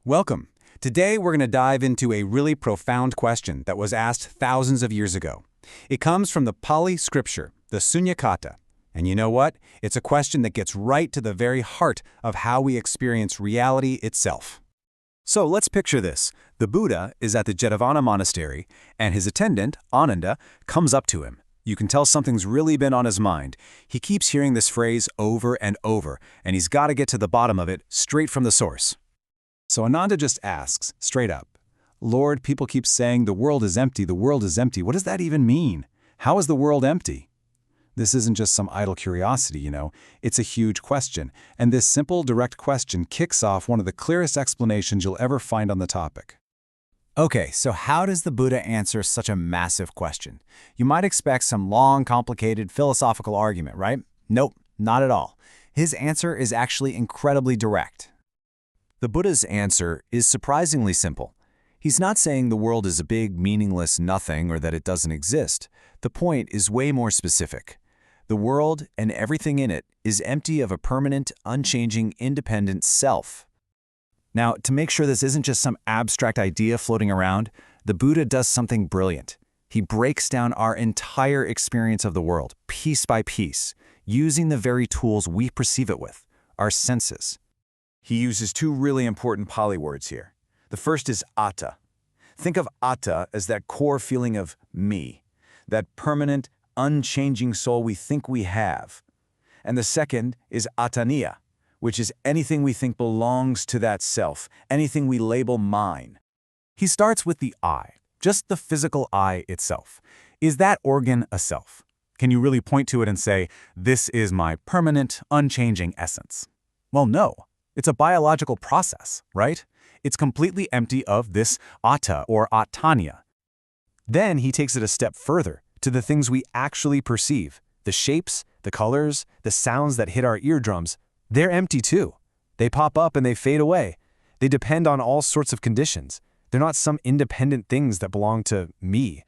Welcome. Today we're going to dive into a really profound question that was asked thousands of years ago. It comes from the Pali scripture, the Suññakathā. And you know what? It's a question that gets right to the very heart of how we experience reality itself. So let's picture this. The Buddha is at the Jetavana monastery, and his attendant, Ananda, comes up to him. You can tell something's really been on his mind. He keeps hearing this phrase over and over, and he's got to get to the bottom of it straight from the source. So Ananda just asks, straight up, Lord, people keep saying the world is empty, the world is empty. What does that even mean? How is the world empty? This isn't just some idle curiosity, you know. It's a huge question, and this simple, direct question kicks off one of the clearest explanations you'll ever find on the topic. Okay, so how does the Buddha answer such a massive question? You might expect some long, complicated philosophical argument, right? Nope, not at all. His answer is actually incredibly direct. The Buddha's answer is surprisingly simple. He's not saying the world is a big, meaningless nothing or that it doesn't exist. The point is way more specific. The world and everything in it is empty of a permanent, unchanging, independent self. Now, to make sure this isn't just some abstract idea floating around, the Buddha does something brilliant. He breaks down our entire experience of the world, piece by piece, using the very tools we perceive it with, our senses. He uses two really important Pali words here. The first is akatha. Think of akatha as that core feeling of me, that permanent, unchanging soul we think we have. And the second is ataniya, which is anything we think belongs to that self, anything we label mine. He starts with the I, just the physical I itself. Is that organ a self? Can you really point to it and say, this is my permanent, unchanging essence? Well, no. It's a biological process, right? It's completely empty of this atta or ataniya. Then he takes it a step further to the things we actually perceive. The shapes, the colors, the sounds that hit our eardrums, they're empty too. They pop up and they fade away. They depend on all sorts of conditions. They're not some independent things that belong to me.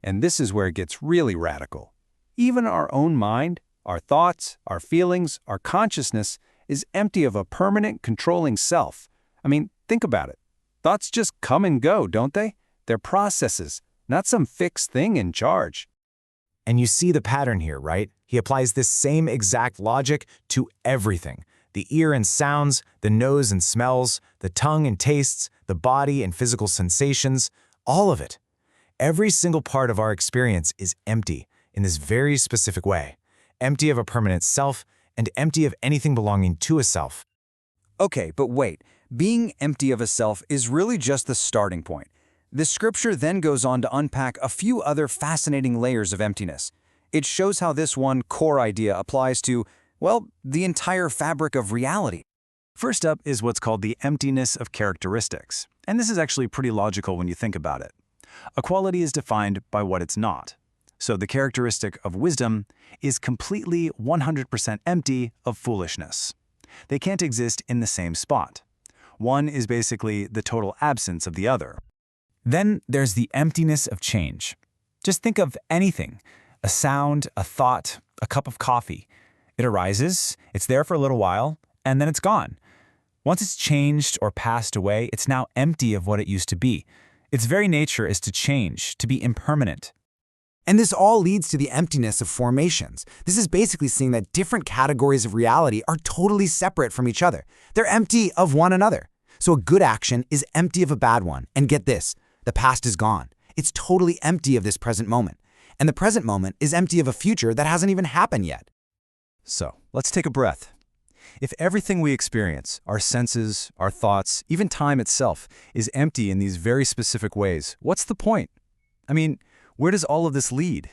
And this is where it gets really radical. Even our own mind, our thoughts, our feelings, our consciousness is empty of a permanent, controlling self. I mean, think about it. Thoughts just come and go, don't they? They're processes, not some fixed thing in charge. And you see the pattern here, right? He applies this same exact logic to everything. The ear and sounds, the nose and smells, the tongue and tastes, the body and physical sensations, all of it. Every single part of our experience is empty in this very specific way. Empty of a permanent self, and empty of anything belonging to a self. Okay, but wait. Being empty of a self is really just the starting point. The scripture then goes on to unpack a few other fascinating layers of emptiness. It shows how this one core idea applies to, well, the entire fabric of reality. First up is what's called the emptiness of characteristics. And this is actually pretty logical when you think about it. A quality is defined by what it's not. So the characteristic of wisdom is completely 100% empty of foolishness. They can't exist in the same spot. One is basically the total absence of the other. Then there's the emptiness of change. Just think of anything, a sound, a thought, a cup of coffee. It arises, it's there for a little while, and then it's gone. Once it's changed or passed away, it's now empty of what it used to be. Its very nature is to change, to be impermanent. And this all leads to the emptiness of formations. This is basically seeing that different categories of reality are totally separate from each other. They're empty of one another. So a good action is empty of a bad one. And get this, the past is gone. It's totally empty of this present moment. And the present moment is empty of a future that hasn't even happened yet. So let's take a breath. If everything we experience, our senses, our thoughts, even time itself, is empty in these very specific ways, what's the point? I mean, where does all of this lead?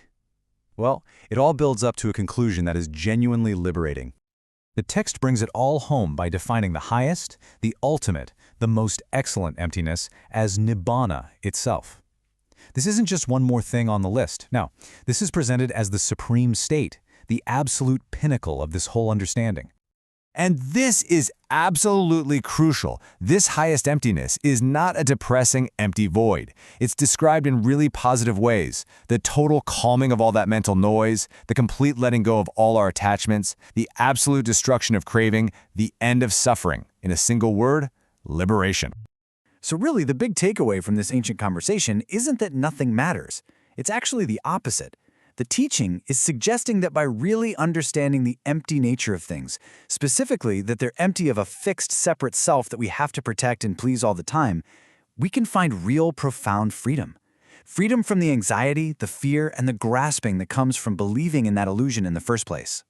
Well, it all builds up to a conclusion that is genuinely liberating. The text brings it all home by defining the highest, the ultimate, the most excellent emptiness as nibbana itself. This isn't just one more thing on the list. No, this is presented as the supreme state, the absolute pinnacle of this whole understanding. And this is absolutely crucial. This highest emptiness is not a depressing, empty void. It's described in really positive ways. The total calming of all that mental noise, the complete letting go of all our attachments, the absolute destruction of craving, the end of suffering. In a single word, liberation. So really, the big takeaway from this ancient conversation isn't that nothing matters. It's actually the opposite. The teaching is suggesting that by really understanding the empty nature of things, specifically that they're empty of a fixed, separate self that we have to protect and please all the time, we can find real, profound freedom. Freedom from the anxiety, the fear, and the grasping that comes from believing in that illusion in the first place.